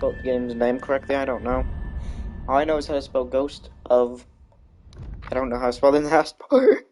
spelled the game's name correctly. I don't know. All I know is how to spell Ghost of. I don't know how to spell the last part.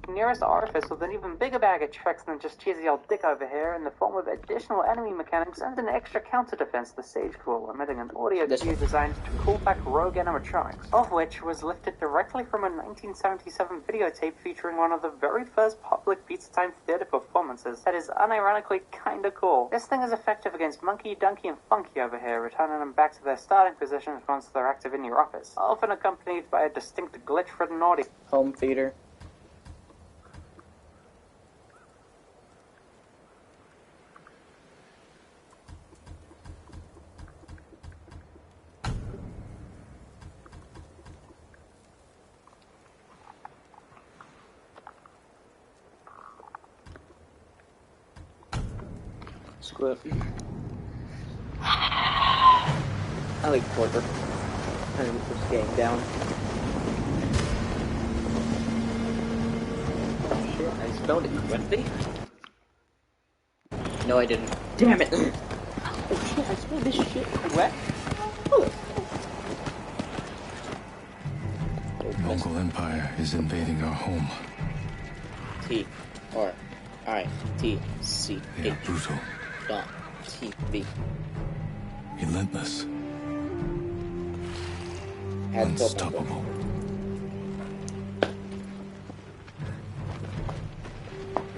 Nearest orifice with an even bigger bag of tricks than just cheesy old dick over here in the form of additional enemy mechanics and an extra counter defense, the Sage Core, emitting an audio cue designed to call back rogue animatronics, of which was lifted directly from a 1977 videotape featuring one of the very first public pizza time theater performances that is unironically kinda cool. This thing is effective against Monkey, Donkey, and Funky over here, returning them back to their starting positions once they're active in your office, often accompanied by a distinct glitch-ridden audio. Home theater. Squid. I like Porter. I'm gonna put this game down. Oh shit, I spelled it correctly. No, I didn't. Damn it! Oh shit, I spelled this shit correct. Oh. The Mongol Empire is invading our home. T-R-I-T-C-H. They are brutal. TV. Relentless. Unstoppable.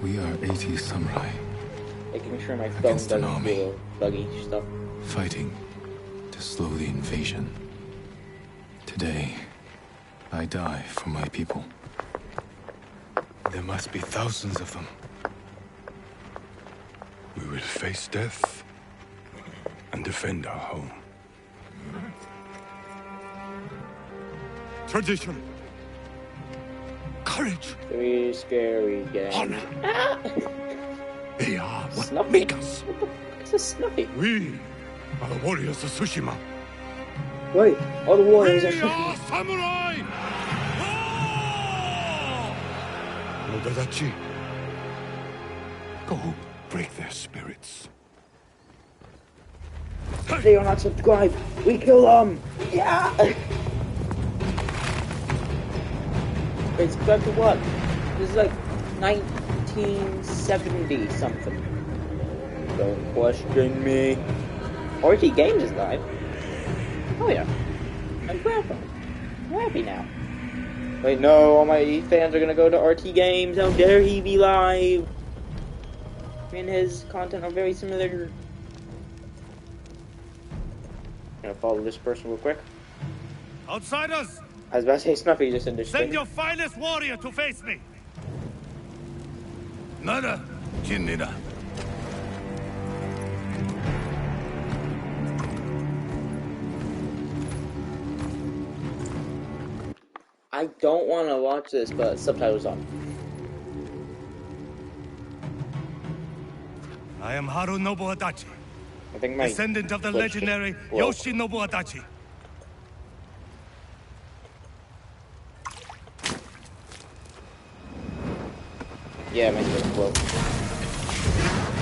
We are 80 samurai. Making sure my phone doesn't do buggy stuff. Fighting to slow the invasion. Today, I die for my people. There must be thousands of them. We will face death and defend our home. Tradition. Courage. Very scary game. Honor. They are what Snuffy? make us. What the fuck is a Snuffy? We are the warriors of Tushima. Wait, all the warriors We are are samurai! Nodadachi. Go break their spirits. They are not subscribed. We kill them. Yeah. Wait, subscribe to what? This is like 1970 something. Don't question me. RT Games is live. Oh yeah. I'm grandpa. I'm happy now. Wait, no, all my fans are gonna go to RT Games. How dare he be live? Me and his content are very similar. Gonna follow this person real quick. Outsiders! I was about to say Snuffy just in this Send thing. your finest warrior to face me! Nada, Jinnida. I don't want to watch this, but subtitles on. I am Harunobu Adachi, I think my descendant of the glitch legendary just broke. Yoshinobu Adachi. Yeah, my glitch broke.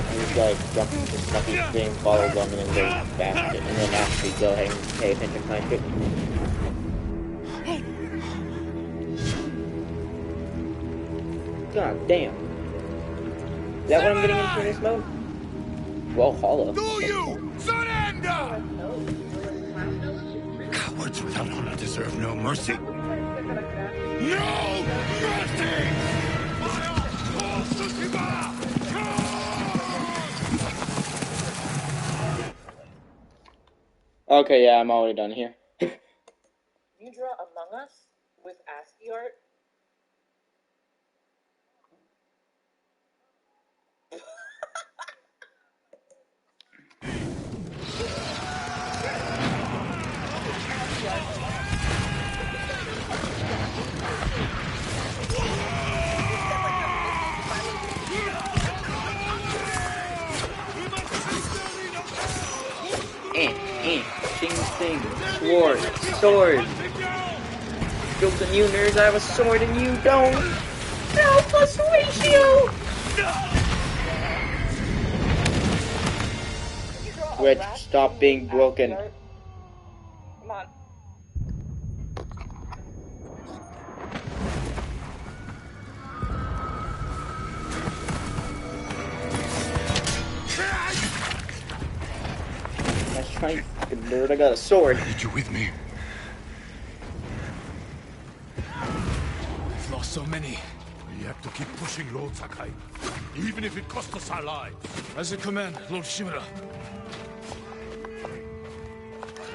I just gotta jump into Snuffy's screen, follow them, and then go back to it, and then actually go ahead and pay attention to my shit. God damn. Is that what I'm getting into in this mode? Well, hollow. Do you surrender? Cowards without honor deserve no mercy. No mercy! Okay, yeah, I'm already done here. You draw Among Us with ASCII art? Sing, sing, sword, sword. Jokes on you, nerds, I have a sword and you don't. No, plus ratio! Switch, stop being broken. Come on. Let's try, fucking nerd. I got a sword. Need you with me. We've lost so many. We have to keep pushing, Lord Sakai. Even if it costs us our lives. As a command, Lord Shimura.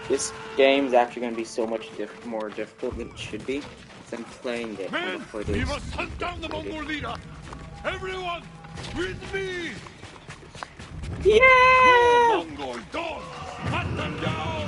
This game's actually going to be so much more difficult than it should be. Because I'm playing it. Men, we must hunt down the Mongol leader. Everyone, with me! Yeah! No Mongol dogs! Hunt them down!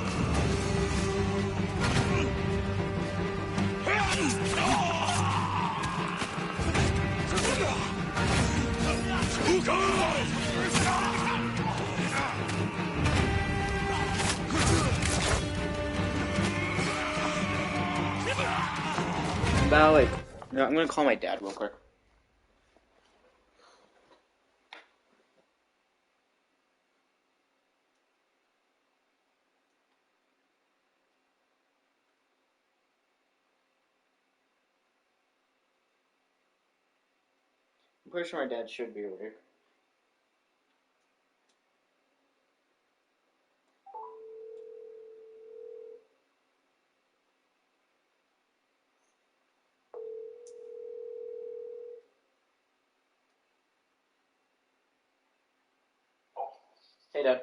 Ballet. No, I'm going to call my dad real quick. I'm pretty sure my dad should be over here. Hey, Dad.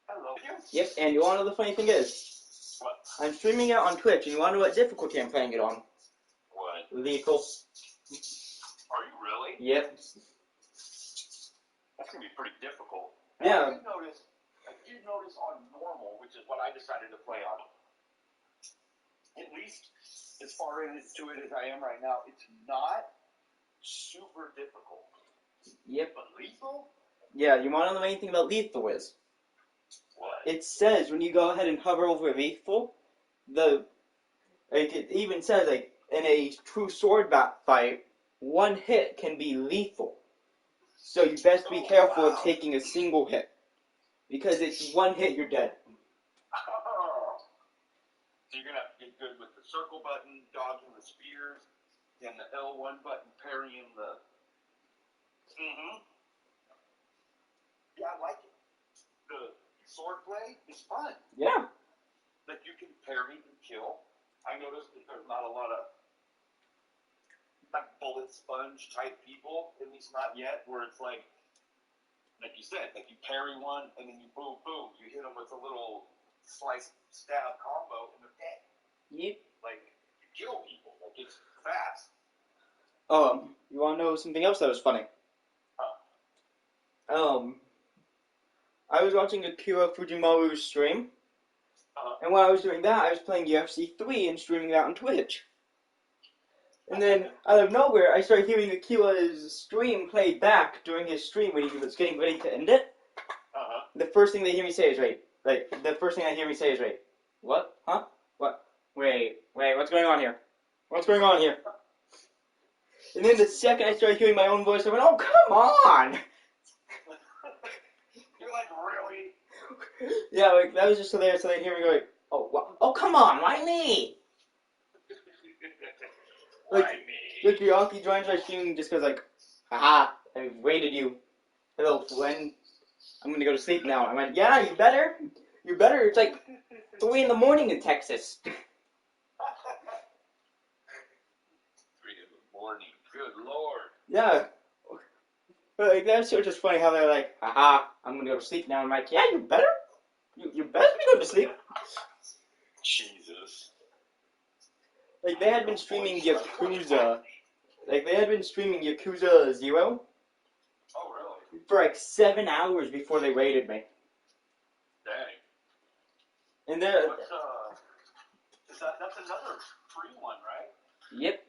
Hello. Yep, and you want to know the funny thing is? What? I'm streaming it on Twitch, and you want to know what difficulty I'm playing it on? What? Lethal. Are you really? Yep. That's gonna be pretty difficult. Yeah. I did notice on normal, which is what I decided to play on. At least as far into it as I am right now, it's not super difficult. Yep. But lethal? Yeah, you want to know the main thing about lethal is? What? It says when you go ahead and hover over lethal, it even says like in a true sword fight, one hit can be lethal. So you best be careful of taking a single hit, because it's one hit you're dead. Oh. So you're gonna have to get good with the circle button, dodging the spears, and the L1 button parrying the. Yeah, I like it. The swordplay is fun. Yeah. Like you can parry and kill. I noticed that there's not a lot of like bullet sponge type people, at least not yet, where it's like you said, like you parry one and then you boom, boom, you hit them with a little slice stab combo and they're dead. Yep. Like you kill people, like it's fast. You want to know something else that was funny? I was watching Akira Fujimaru's stream, and while I was doing that, I was playing UFC 3 and streaming that on Twitch. And then, out of nowhere, I started hearing Akira's stream played back during his stream when he was getting ready to end it. The first thing they hear me say is, wait. Like, the first thing I hear me say is, wait. What? Huh? What? Wait, what's going on here? What's going on here? And then the second I started hearing my own voice, I went, oh, come on! You're like, really? Yeah, like, that was just hilarious, so they'd hear me go, like, oh, come on, why me? Like, Yaki joins my stream just goes like, haha, I waited you. Hello, friend. I'm gonna go to sleep now. I went, yeah, you better. You better. It's like 3 in the morning in Texas. 3 in the morning, good lord. Yeah. But like, that's just funny how they're like, haha, I'm gonna go to sleep now. I'm like, yeah, you better. You better be going to sleep. Jesus. Like, they had been streaming Yakuza. Like, they had been streaming Yakuza 0. Oh, really? For like 7 hours before they raided me. Dang. And they're... That's another free one, right? Yep.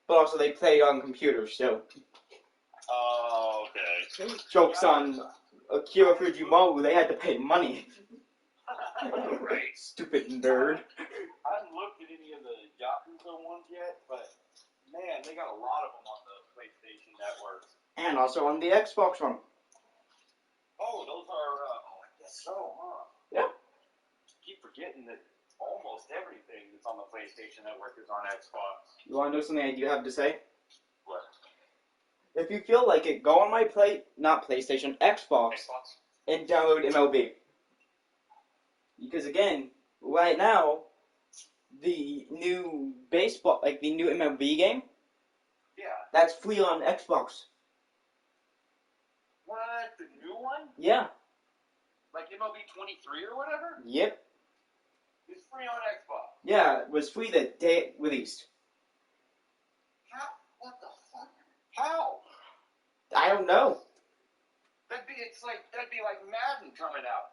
But also they play on computers, so... Oh, okay. Jokes on Akira Fujimaru, they had to pay money. Right. Stupid nerd. I haven't looked at any of the Yakuza ones yet, but man, they got a lot of them on the PlayStation Network. And also on the Xbox one. Oh, those are guess so, huh? Yeah. Keep forgetting that almost everything that's on the PlayStation Network is on Xbox. You want to know something I do have to say? What? If you feel like it, go on my PlayStation, Xbox, and download MLB. Because again, right now, the new baseball, like the new MLB game, Yeah. that's free on Xbox. What? The new one? Yeah. Like MLB 23 or whatever? Yep. It's free on Xbox. Yeah, it was free the day it released. How? What the fuck? How? I don't know. That'd be like Madden coming out.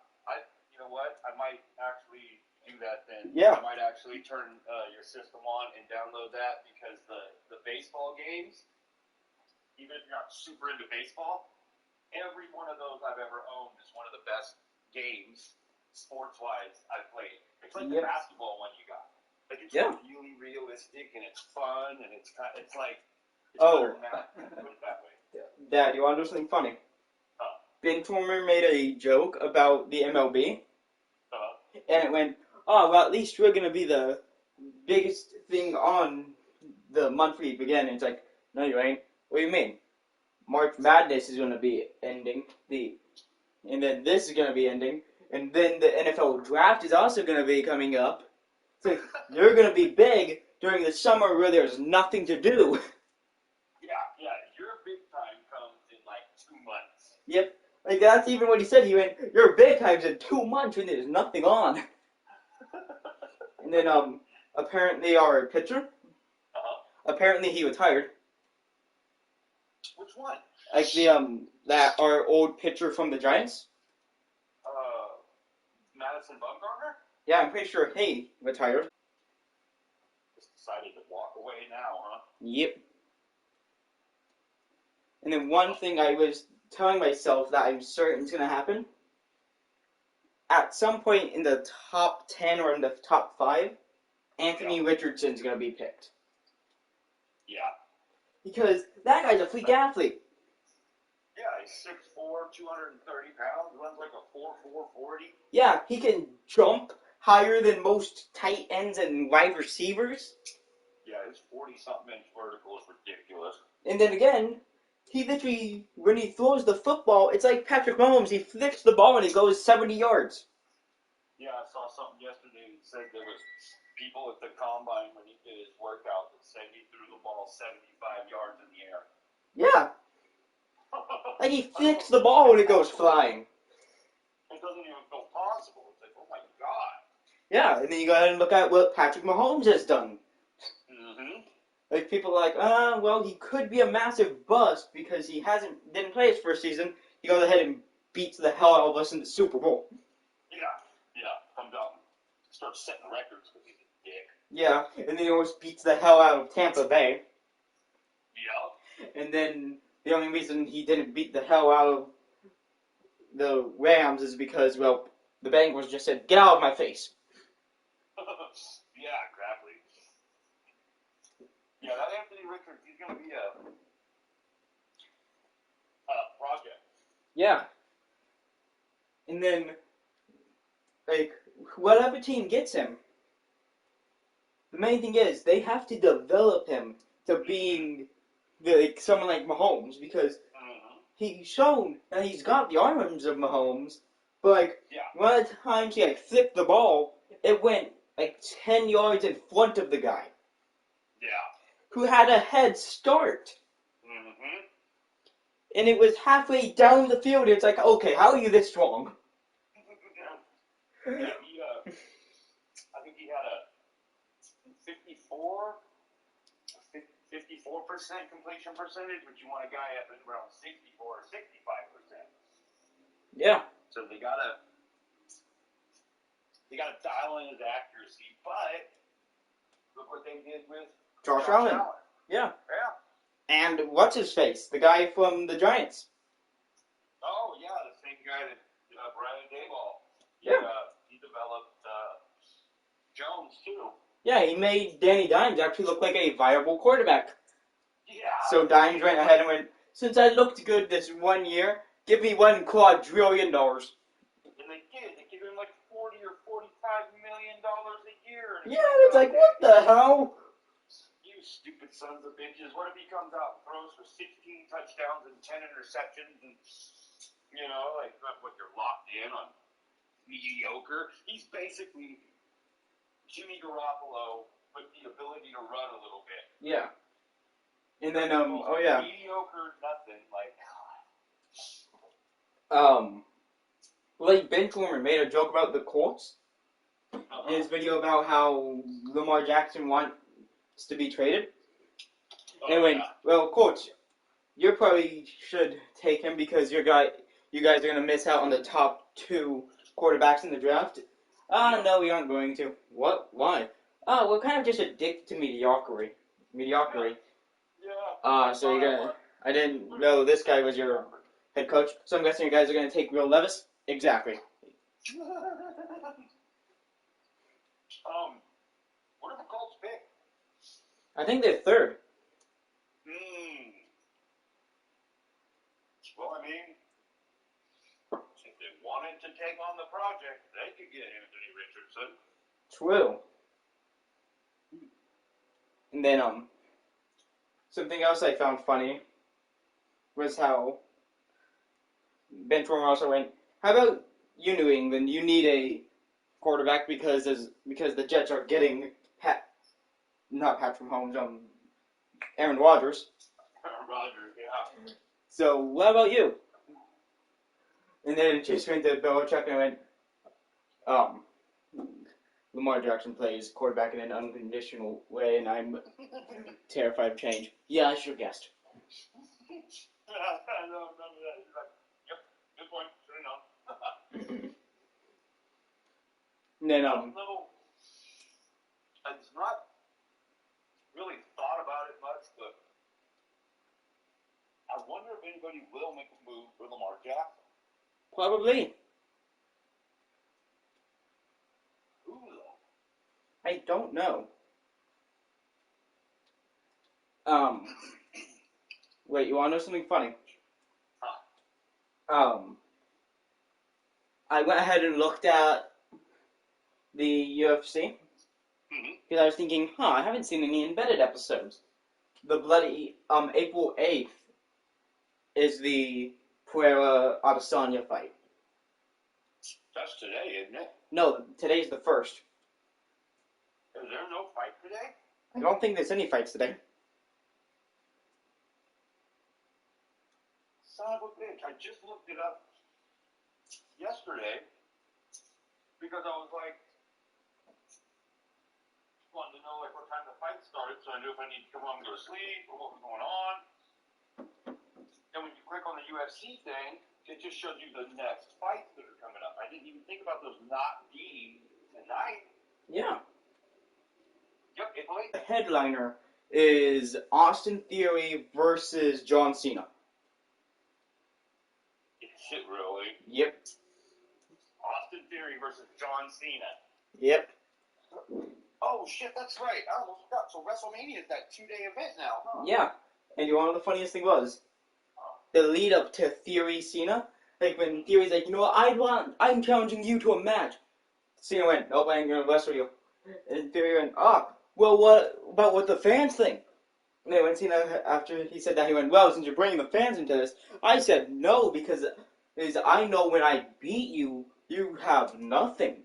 You know what? I might actually do that then. Yeah. I might actually turn your system on and download that because the baseball games, even if you're not super into baseball, every one of those I've ever owned is one of the best games, sports-wise, I've played. It's like the basketball one you got. Like it's really realistic and it's fun and it's better than that. Put it that way. Dad, you want to know something funny? Bentormer made a joke about the MLB, and it went, oh, well, at least we're going to be the biggest thing on the monthly beginning. And it's like, no, you ain't. What do you mean? March Madness is going to be ending, and then this is going to be ending, and then the NFL Draft is also going to be coming up. So you're going to be big during the summer where there's nothing to do. Yeah, your big time comes in like 2 months. Yep. Like, that's even what he said. He went, your big time's in 2 months when there's nothing on. And then, apparently our pitcher, apparently he retired. Which one? Like that our old pitcher from the Giants. Madison Bumgarner? Yeah, I'm pretty sure he retired. Just decided to walk away now, huh? Yep. And then one thing I was telling myself that I'm certain is going to happen, at some point in the top 10 or in the top 5, Anthony Richardson's going to be picked. Yeah. Because that guy's a freak athlete. Yeah, he's 6'4", 230 pounds, runs like a 4.4 40. Yeah, he can jump higher than most tight ends and wide receivers. Yeah, his 40-something inch vertical is ridiculous. And then again, he literally, when he throws the football, it's like Patrick Mahomes. He flicks the ball and it goes 70 yards. Yeah, I saw something yesterday that said there was people at the combine when he did his workout that said he threw the ball 75 yards in the air. Yeah. Like he flicks the ball when it goes flying. It doesn't even feel possible. It's like, oh my god. Yeah, and then you go ahead and look at what Patrick Mahomes has done. Mm-hmm. Like, people are like, well, he could be a massive bust because he didn't play his first season. He goes ahead and beats the hell out of us in the Super Bowl. Yeah, comes out and starts setting records because he's a dick. Yeah, and then he always beats the hell out of Tampa Bay. Yeah. And then the only reason he didn't beat the hell out of the Rams is because, well, the Bengals just said, get out of my face. Yeah, exactly. Yeah, that Anthony Richards, he's going to be a project. Yeah. And then, like, whatever team gets him, the main thing is they have to develop him to being someone like Mahomes, because he's shown that he's got the arms of Mahomes, but like one of the times he flipped the ball, it went like 10 yards in front of the guy. Yeah. Who had a head start. Mm-hmm. And it was halfway down the field. It's like, okay, how are you this strong? Yeah, I think he had a 54% completion percentage, but you want a guy up at around 64 or 65%. Yeah. So they gotta dial in his accuracy, but look what they did with Josh Allen. Yeah. And what's his face? The guy from the Giants. Oh yeah, the same guy that Brian Daboll. He developed Jones too. Yeah, he made Danny Dimes actually look like a viable quarterback. Yeah. So Dimes went ahead and went, since I looked good this 1 year, give me $1 quadrillion. And they did. They give him like $40 or $45 million a year. And Yeah, it's like, what the hell? You stupid sons of bitches. What if he comes out and throws for 16 touchdowns and 10 interceptions and, you know, like, that's what you're locked in on mediocre? He's basically Jimmy Garoppolo with the ability to run a little bit. Yeah. And then, oh yeah. Mediocre, nothing. Like, like Ben Truman made a joke about the Colts in his video about how Lamar Jackson wants to be traded. And went, well, Coach, you probably should take him because you guys are going to miss out on the top 2 quarterbacks in the draft. No, we aren't going to. What? Why? We're kind of just addicted to mediocrity. yeah. So you're gonna... I didn't know this guy was your head coach, so I'm guessing you guys are going to take Will Levis? Exactly. What did the Colts pick? I think they're 3rd. Well, I mean, if they wanted to take on the project, they could get Anthony Richardson. True. And then, something else I found funny was how Ben Trumer also went, how about you, New England? You need a quarterback because the Jets are getting not Patrick Mahomes, Aaron Rodgers. Rodgers, yeah. So, what about you? And then Chase went to Belichick and went, Lamar Jackson plays quarterback in an unconditional way, and I'm terrified of change. Yeah, I should have guessed. I know, none of that. He's like, yep, good point, should have known. And then, I've not really thought about it much, but I wonder if anybody will make a move for Lamar Jackson. probably. Who though? I don't know. Wait, you want to know something funny? I went ahead and looked at the UFC because I was thinking, I haven't seen any embedded episodes. The bloody April 8th is the Pereira Adesanya fight. That's today, isn't it? No, today's the 1st. Is there no fight today? I don't think there's any fights today. Son of a bitch. I just looked it up yesterday because I was like, wanted to know like what time the fight started so I knew if I need to come home and go to sleep or what was going on. And when you click on the UFC thing, it just shows you the next fights that are coming up. I didn't even think about those not being tonight. Yeah. Yep, Italy. The headliner is Austin Theory versus John Cena. Shit, really? Yep. Austin Theory versus John Cena. Yep. Oh, shit, that's right. I almost forgot. So WrestleMania is that 2-day event now, huh? Yeah. And you want to know the funniest thing was? The lead up to Theory Cena. Like when Theory's like, you know what, I'm challenging you to a match. Cena went, nope, I ain't gonna wrestle you. And Theory went, well, what about what the fans think? And then when Cena, after he said that, he went, well, since you're bringing the fans into this, I said no, because I know when I beat you, you have nothing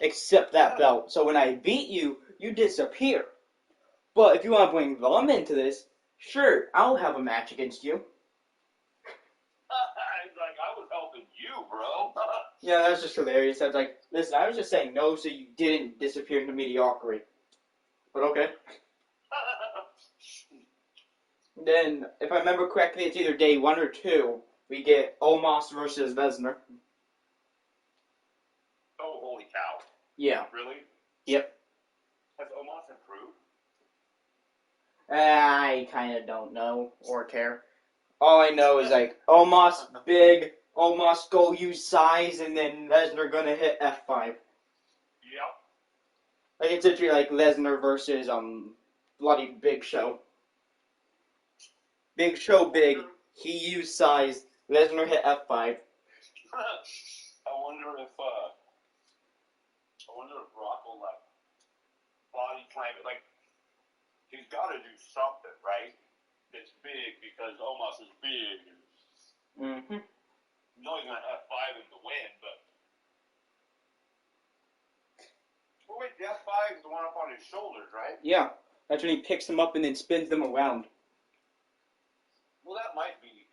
except that belt. So when I beat you, you disappear. But if you want to bring them into this, sure, I'll have a match against you. He's like, I was helping you, bro. Yeah, that's just hilarious. I was like, listen, I was just saying no so you didn't disappear into mediocrity. But okay. Then, if I remember correctly, it's either day 1 or 2. We get Omos versus Lesnar. Oh, holy cow. Yeah. Really? Yep. Has Omos improved? I kind of don't know or care. All I know is like, Omos big, Omos go use size, and then Lesnar gonna hit F5. Yep. Like, it's literally like Lesnar versus, bloody Big Show. Big Show big, he used size, Lesnar hit F5. I climb it. Like, he's got to do something, right? That's big because Omos is big. Mm-hmm. You know he's going to F5 him to win, but... Oh, wait, the F5 is the one up on his shoulders, right? Yeah. That's when he picks them up and then spins them around. Well, that might be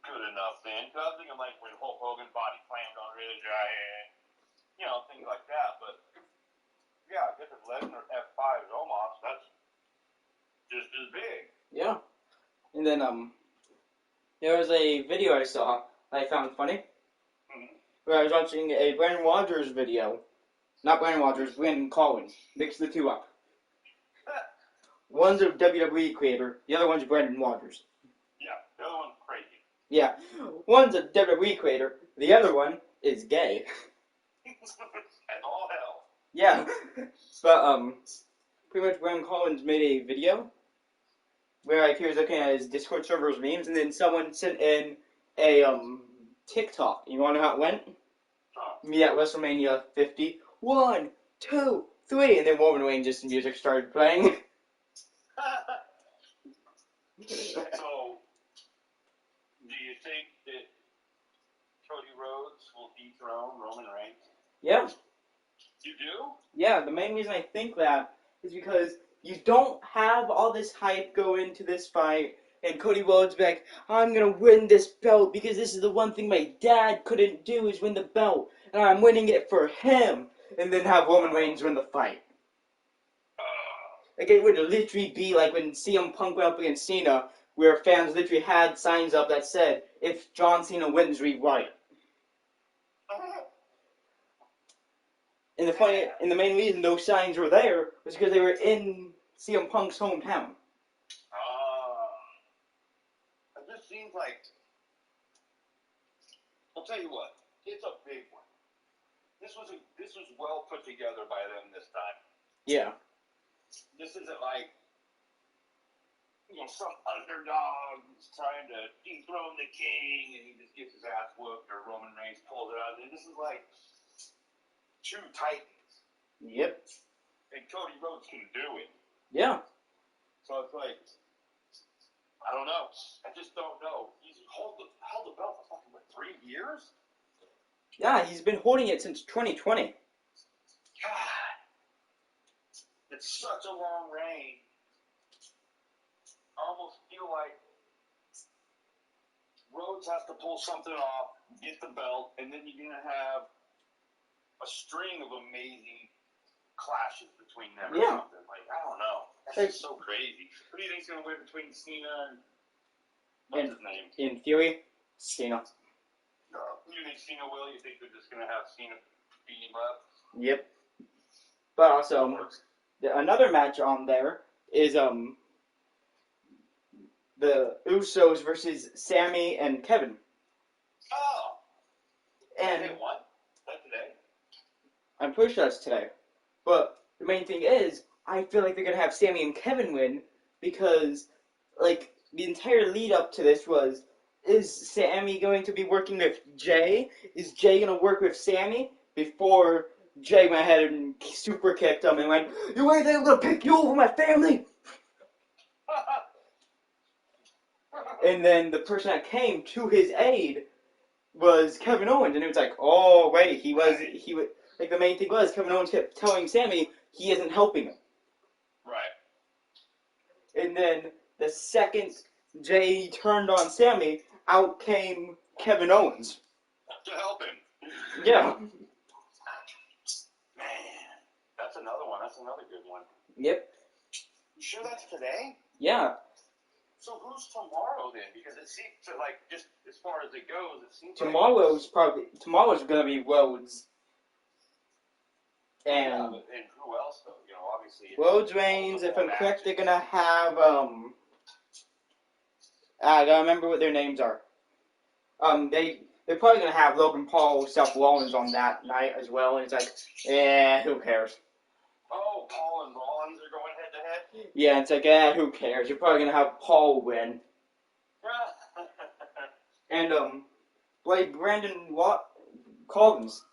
good enough, then. Because I was thinking, like, when Hulk Hogan body slammed on Ridge, you know, things like that. But, yeah, I guess if Lesnar F5 is Omos, that's just as big. Yeah. And then, there was a video I saw I found funny. Mm-hmm. Where I was watching a Brandon Rogers video. Not Brandon Rogers, Brandon Collins. Mix the two up. One's a WWE creator, the other one's Brandon Rogers. Yeah, the other one's crazy. Yeah. One's a WWE creator, the other one is gay. And all hell. Yeah. But, pretty much Brandon Collins made a video where like, he was looking at his Discord server's memes, and then someone sent in a, TikTok. You wanna know how it went? Me at WrestleMania 50. 1, 2, 3, and then Roman Reigns' music started playing. So, do you think that Cody Rhodes will dethrone Roman Reigns? Yeah. You do? Yeah, the main reason I think that is because you don't have all this hype go into this fight, and Cody Rhodes be like, I'm gonna win this belt because this is the one thing my dad couldn't do is win the belt, and I'm winning it for him, and then have Roman Reigns win the fight. Like, it would literally be like when CM Punk went up against Cena, where fans literally had signs up that said, if John Cena wins, rewrite it. And the main reason those signs were there was because they were in CM Punk's hometown. It just seems like, I'll tell you what, it's a big one. This was well put together by them this time. Yeah. This isn't like, some underdog who's trying to dethrone the king and he just gets his ass whooped or Roman Reigns pulls it out. And this is like two titans. Yep. And Cody Rhodes can do it. Yeah. So it's like, I don't know. I just don't know. He's held the belt for fucking, 3 years? Yeah, he's been holding it since 2020. God. It's such a long reign. I almost feel like Rhodes has to pull something off, get the belt, and then you're going to have a string of amazing clashes between them or something. Like, I don't know. That's just so crazy. Who do you think's going to win between Cena and... What's his name? In theory, Cena. You think Cena will? You think they're just going to have Cena beat him up? Yep. But also, another match on there is, the Usos versus Sammy and Kevin. Oh! And they won? That today? I'm pretty sure that's today. But the main thing is, I feel like they're going to have Sammy and Kevin win because, like, the entire lead up to this was, is Sammy going to be working with Jay? Is Jay going to work with Sammy? Before Jay went ahead and super kicked him and went, you ain't able to pick you over my family! And then the person that came to his aid was Kevin Owens, and it was like, oh, wait, he was, like, the main thing was, Kevin Owens kept telling Sammy he isn't helping him. Right. And then, the second Jay turned on Sammy, out came Kevin Owens. To help him. Yeah. Man, that's another one. That's another good one. Yep. You sure that's today? Yeah. So who's tomorrow then? Because it seems to, like, just as far as it goes, it seems tomorrow's gonna be Rhodes. And, yeah, but, and who else though? Obviously. Rhodes Reigns, if I'm correct, they're gonna have, I gotta remember what their names are. They're probably gonna have Logan Paul, Seth Rollins on that night as well, and it's like, who cares? Oh, Paul and Rollins are going head to head? Yeah, it's like, who cares? You're probably gonna have Paul win. And, Brandon Collins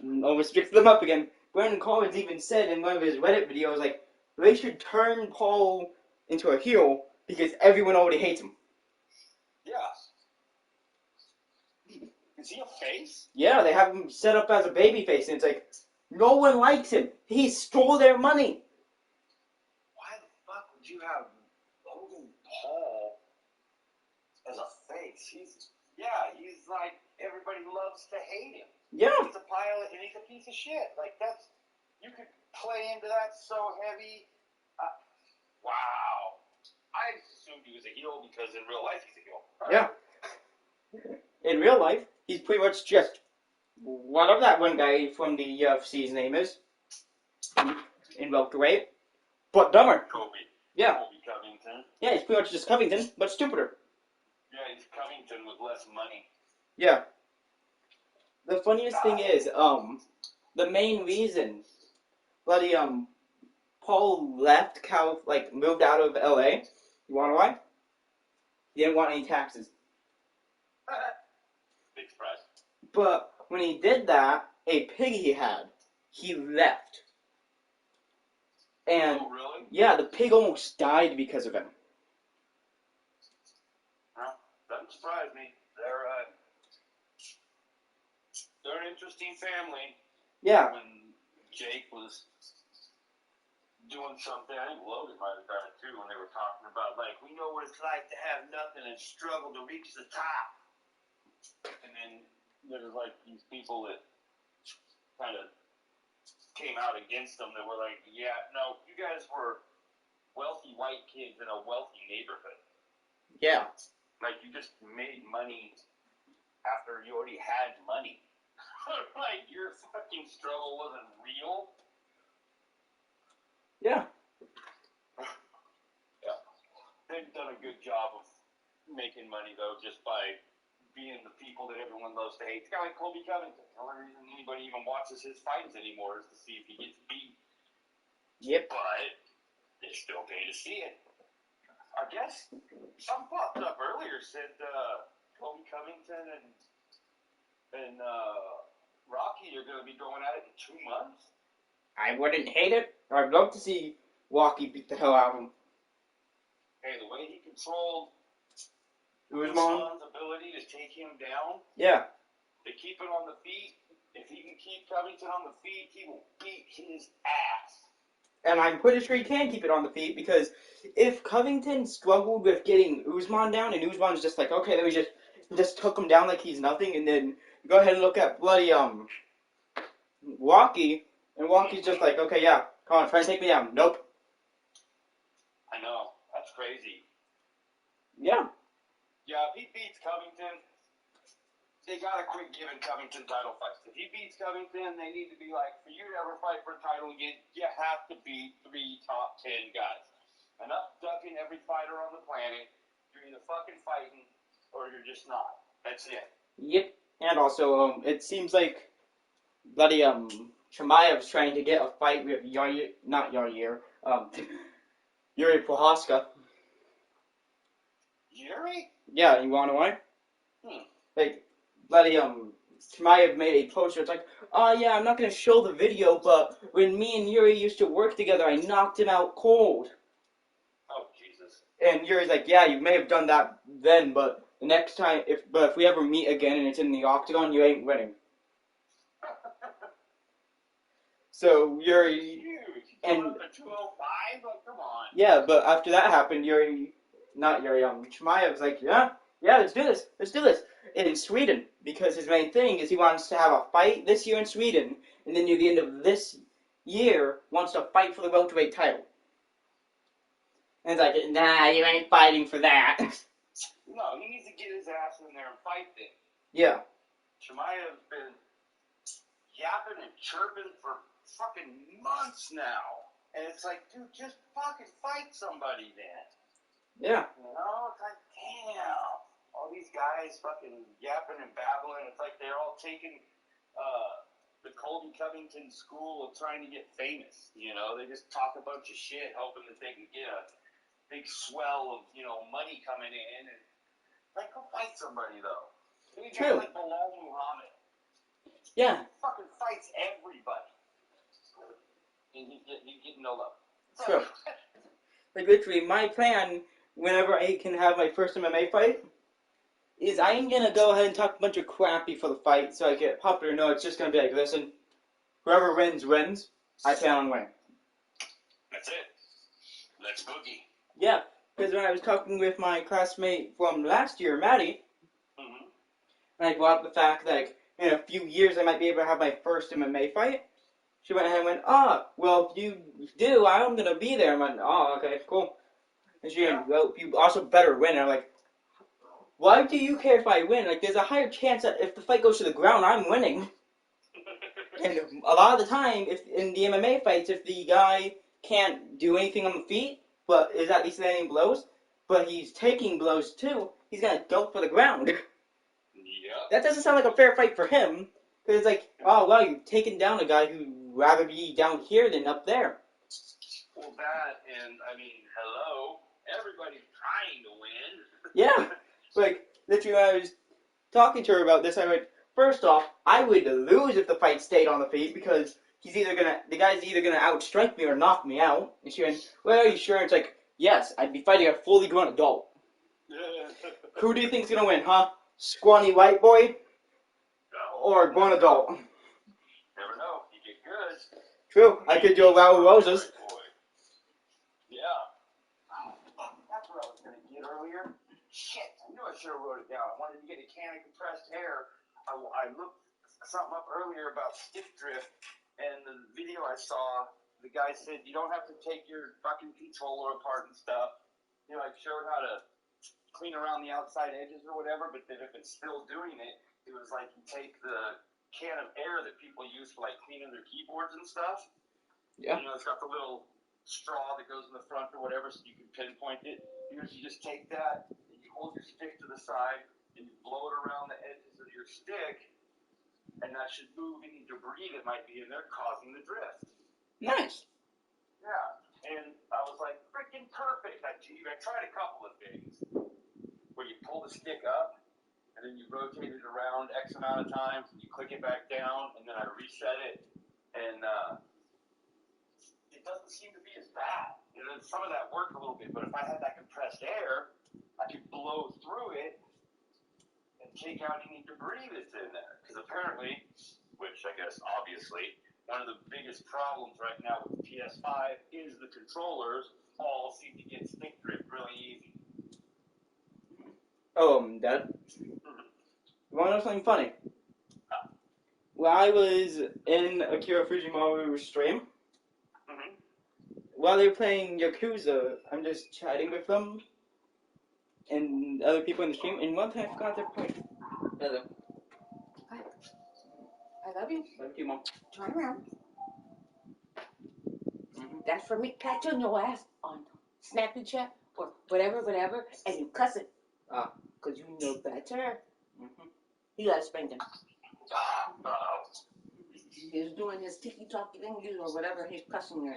almost mixed them up again. Brandon Collins even said in one of his Reddit videos, like, they should turn Paul into a heel because everyone already hates him. Yeah. Is he a face? Yeah, they have him set up as a babyface, and it's like, no one likes him. He stole their money. Why the fuck would you have Logan Paul as a face? He's like, everybody loves to hate him. Yeah. He's a pilot and he's a piece of shit. Like, you could play into that so heavy. Wow. I assumed he was a heel because in real life he's a heel. Yeah. In real life, he's pretty much just whatever that one guy from the UFC's name is in welterweight, but dumber. Kobe. Yeah. Kobe Covington. Yeah, he's pretty much just Covington, but stupider. Yeah, he's Covington with less money. Yeah. The funniest thing is, the main reason bloody Paul left moved out of LA. You wanna know why? He didn't want any taxes. Big surprise. But when he did that, a pig he left. And oh, really? yeah, the pig almost died because of him. Well, doesn't surprise me. They're an interesting family. Yeah. When Jake was doing something, I think Logan might have done it too, when they were talking about, like, we know what it's like to have nothing and struggle to reach the top. And then there was, like, these people that kind of came out against them that were like, yeah, no, you guys were wealthy white kids in a wealthy neighborhood. Yeah. Like, you just made money after you already had money. Like, your fucking struggle wasn't real. Yeah. Yeah. They've done a good job of making money, though, just by being the people that everyone loves to hate. It's kind of like Colby Covington. The only reason anybody even watches his fights anymore is to see if he gets beat. Yep. But they still pay to see it. I guess some popped up earlier said Colby Covington and Rocky are going to be going at it in 2 months. I wouldn't hate it. I'd love to see Rocky beat the hell out of him. Hey, the way he controlled Usman's ability to take him down, yeah. to keep it on the feet, if he can keep Covington on the feet, he will beat his ass. And I'm pretty sure he can keep it on the feet because if Covington struggled with getting Usman down and Usman's just like, okay, let me just took him down like he's nothing, and then go ahead and look at bloody Rocky, and Rocky's just like, okay, yeah, come on, try and take me down. Nope. I know, that's crazy. Yeah. Yeah, if he beats Covington, they gotta quit giving Covington title fights. If he beats Covington, they need to be like, for you to ever fight for a title again, you have to beat 3 top 10 guys. Enough ducking every fighter on the planet. You're either fucking fighting or you're just not. That's it. Yep. And also, it seems like bloody Chimaev's trying to get a fight with Yuri Prohaska. Yuri? Yeah, you wanna know why? Like, bloody Chimaev made a post where it's like, oh yeah, I'm not gonna show the video, but when me and Yuri used to work together, I knocked him out cold. Oh Jesus. And Yuri's like, yeah, you may have done that then, but the next time, if we ever meet again and it's in the octagon, you ain't winning. So Yuri Huge. and the 205, like, come on. yeah, but after that happened, Chimaev was like, yeah, let's do this in Sweden, because his main thing is he wants to have a fight this year in Sweden, and then near the end of this year wants to fight for the welterweight title. And it's like, nah, you ain't fighting for that. No, he needs to get his ass in there and fight then. Yeah. Chimaev's been yapping and chirping for fucking months now. And it's like, dude, just fucking fight somebody then. Yeah. You know, it's like, damn. All these guys fucking yapping and babbling. It's like they're all taking the Colby Covington school of trying to get famous. You know, they just talk a bunch of shit, hoping that they can get a big swell of, money coming in. And like, go fight somebody though. True. Like Bilal Muhammad. Yeah. He fucking fights everybody. and he's getting no love. So, True. Like, literally, my plan, whenever I can have my first MMA fight, is I'm gonna go ahead and talk a bunch of crap before the fight, so I get popular. No, it's just gonna be like, listen, whoever wins, wins. I plan on winning. That's it. Let's boogie. Yeah, because when I was talking with my classmate from last year, Maddie, and I brought up the fact that, like, in a few years I might be able to have my first MMA fight, she went ahead and went, well, if you do, I'm gonna be there. I'm like, okay, cool. And she went, well, you also better win. And I'm like, why do you care if I win? Like, there's a higher chance that if the fight goes to the ground, I'm winning. And a lot of the time, if in the MMA fights, if the guy can't do anything on the feet, but is at least landing blows, but he's taking blows too, he's gonna go for the ground. Yeah. That doesn't sound like a fair fight for him, because it's like, oh wow, you've taken down a guy who'd rather be down here than up there. Well, that, and I mean, hello, everybody's trying to win. Yeah, like literally when I was talking to her about this, I went, first off, I would lose if the fight stayed on the feet because the guy's either gonna outstrike me or knock me out. And she went, well, are you sure? It's like, yes, I'd be fighting a fully grown adult. Who do you think's gonna win, huh? Scrawny white boy or grown adult? Never know. You get good. True, I could do a Raul Rosas. Yeah. That's what I was gonna get earlier. Shit, I knew I should have wrote it down. I wanted to get a can of compressed air. I looked something up earlier about stick drift, and the video I saw, the guy said you don't have to take your fucking controller apart and stuff. You know, like showed how to clean around the outside edges or whatever, but then if it's still doing it, it was like you take the can of air that people use for like cleaning their keyboards and stuff. Yeah. You know, it's got the little straw that goes in the front or whatever so you can pinpoint it. You just take that and you hold your stick to the side and you blow it around the edges of your stick, and that should move any debris that might be in there causing the drift. Nice. Yeah, and I was like, freaking perfect. I tried a couple of things where you pull the stick up and then you rotate it around X amount of times and you click it back down, and then I reset it, and it doesn't seem to be as bad. You know, some of that worked a little bit, but if I had that compressed air, I could blow through it and take out any debris that's in there. Because apparently, which I guess obviously, one of the biggest problems right now with the PS5 is the controllers all seem to get stick drift really easy. Dad, you want to know something funny? When I was in Akira Fujimaru's stream, while they were playing Yakuza, I'm just chatting with them and other people in the stream, and one time I forgot their point. Hello. Hi. I love you. Love you, Mom. Turn around. That's for me catching your ass on Snapchat or whatever, and you cuss it. Because you know better. You gotta spank him. He's doing his tiki-talky thing or whatever, he's cussing you.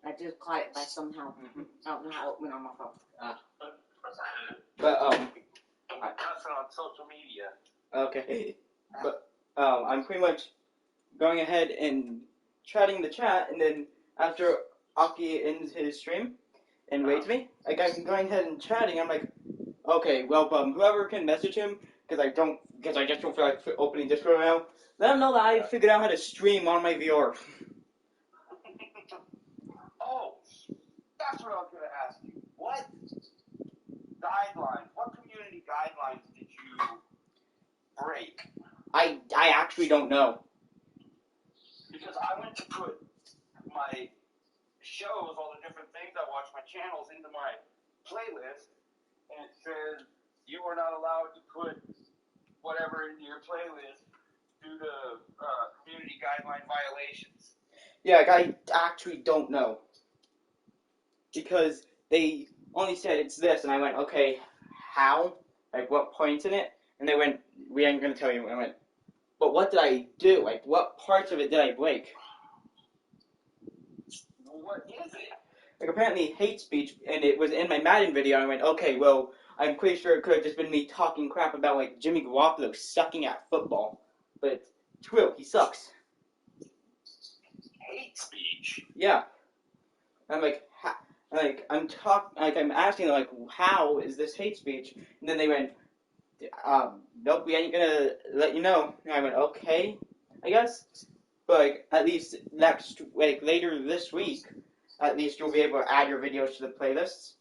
I just caught it by somehow. I don't know how it went on my phone. But, I'm cussing on social media. okay. But, I'm pretty much going ahead and chatting the chat, and then after Aki ends his stream and waits me, like, I'm going ahead and chatting, I'm like, okay, well, whoever can message him, because I just don't feel like opening Discord right now, let him know that I figured out how to stream on my VR. Oh, that's what I was going to ask you. What community guidelines did you break? I actually don't know. Because I went to put my shows, all the different things I watch, my channels, into my playlist, and it says you are not allowed to put whatever into your playlist due to community guideline violations. Yeah, like, I actually don't know. Because they only said it's this, and I went, okay, how? Like, what points in it? And they went, we ain't gonna tell you. And I went, but what did I do? Like, what parts of it did I break? What is it? Like, apparently hate speech, and it was in my Madden video, and I went, okay, well, I'm pretty sure it could have just been me talking crap about, like, Jimmy Garoppolo sucking at football. But it's true, he sucks. hate speech. Yeah. I'm like, I'm asking like, how is this hate speech? And then they went, nope, we ain't gonna let you know. And I went, okay, I guess. But like, at least later this week, at least you'll be able to add your videos to the playlists.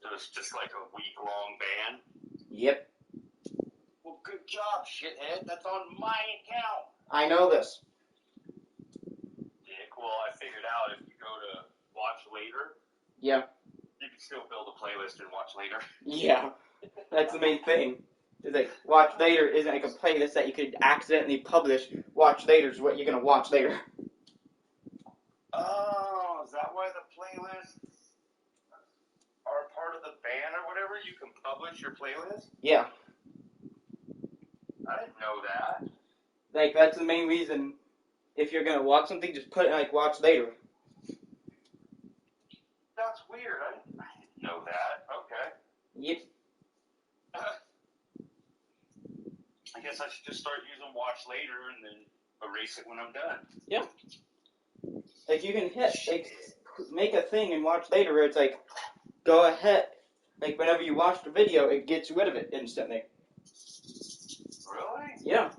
So it's just like a week-long ban? Yep. Well, good job, shithead. That's on my account. I know this. Dick, well, I figured out if you go to watch later, Yeah. you can still build a playlist and watch later. Yeah. That's the main thing. It's like, watch later isn't like a playlist that you could accidentally publish. Watch later is what you're gonna watch later. Oh, is that why the playlists are part of the ban or whatever? You can publish your playlist? Yeah. I didn't know that. Like, that's the main reason. If you're gonna watch something, just put it like watch later. That's weird. I didn't know that. Okay. Yep. I guess I should just start using watch later and then erase it when I'm done. Yeah. Like, you can make a thing and watch later where it's like, go ahead. Like, whenever you watch the video, it gets rid of it instantly. Really? Yeah.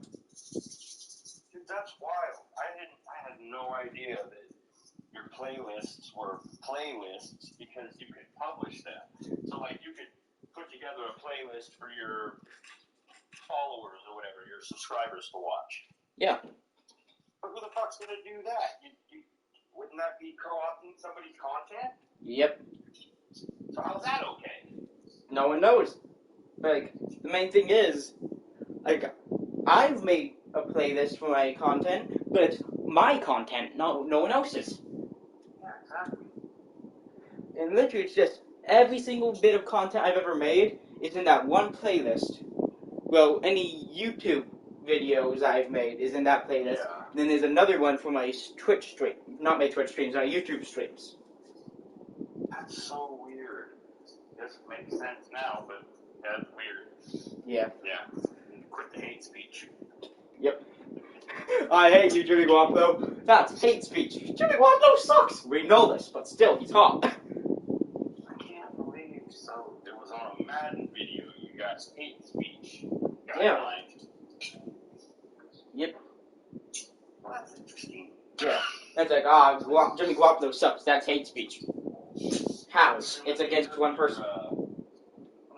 Dude, that's wild. I had no idea that your playlists were playlists because you could publish them. So, like, you could put together a playlist for your followers or whatever, your subscribers to watch. Yeah. But who the fuck's gonna do that? Wouldn't that be co-opting somebody's content? Yep. So how's that okay? No one knows. But, like, the main thing is, like, I've made a playlist for my content, but it's my content, no one else's. Yeah, exactly. And literally, it's just every single bit of content I've ever made is in that one playlist. Well, any YouTube videos I've made is in that playlist. Yeah. And then there's another one for my Twitch stream. Not my Twitch streams, my YouTube streams. That's so weird. This makes sense now, but that's weird. Yeah. Yeah. Quit the hate speech. Yep. I hate you, Jimmy Guaplo. That's hate speech. Jimmy Guaplo sucks. We know this, but still, he's hot. I can't believe so. It was on a Madden video. You guys hate speech. Yeah. Yep. Well, that's interesting. Yeah. That's like, Jimmy Guaplo sucks. That's hate speech. How? It's against one person.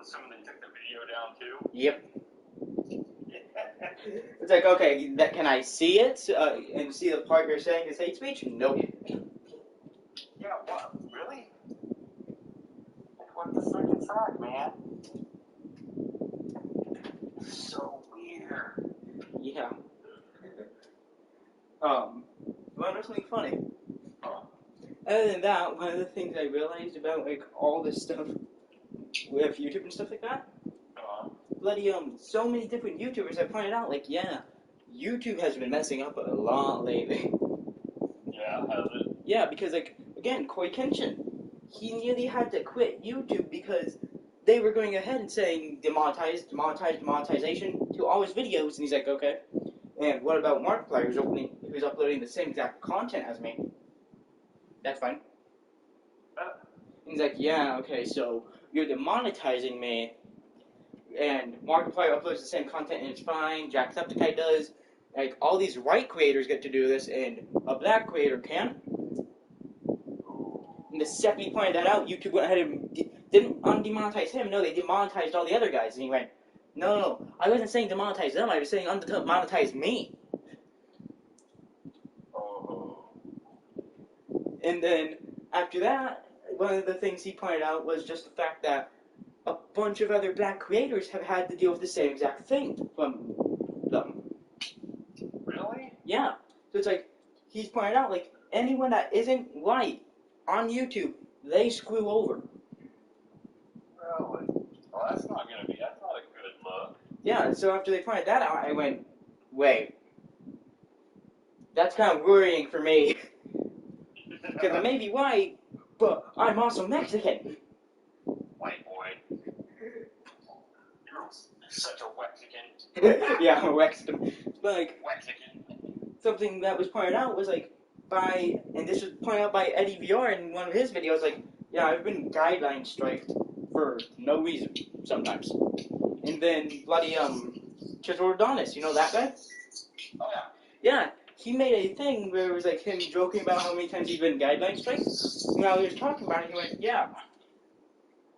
Someone that took the video down too? Yep. It's like, okay, can I see it and see the part you're saying is hate speech? Nope. Yeah, what? Really? What the frick is that, man? So weird. Yeah. Want to know something funny? Other than that, one of the things I realized about like all this stuff with YouTube and stuff like that, bloody so many different YouTubers have pointed out, like, yeah, YouTube has been messing up a lot lately. Yeah, has it? Yeah, because like again, Koi Kenshin, he nearly had to quit YouTube because they were going ahead and saying demonetization to all his videos, and he's like, okay. And what about Markiplier, who's uploading the same exact content as me? That's fine. And he's like, yeah, okay, so you're demonetizing me, and Markiplier uploads the same content and it's fine, Jacksepticeye does, like, all these white creators get to do this, and a black creator can't. And the second he pointed that out, YouTube went ahead and didn't undemonetize him, no, they demonetized all the other guys, and he went, no, I wasn't saying demonetize them, I was saying undemonetize me. And then, after that, one of the things he pointed out was just the fact that a bunch of other black creators have had to deal with the same exact thing from them. Really? Yeah. So it's like, he's pointed out, like, anyone that isn't white on YouTube, they screw over. Really? Well, that's not a good look. Yeah, and so after they pointed that out, I went, wait. That's kind of worrying for me. Because I may be white, but I'm also Mexican. White boy. You're such a Mexican. Yeah, I'm a Mexican. But, like, Mexican. something that was pointed out was, like, by, and this was pointed out by Eddie VR in one of his videos, like, yeah, I've been guideline striked for no reason, sometimes. And then bloody, Chisel Adonis, you know that guy? Oh, yeah. Yeah, he made a thing where it was like him joking about how many times he's been guideline striked. And while he was talking about it, he went, yeah,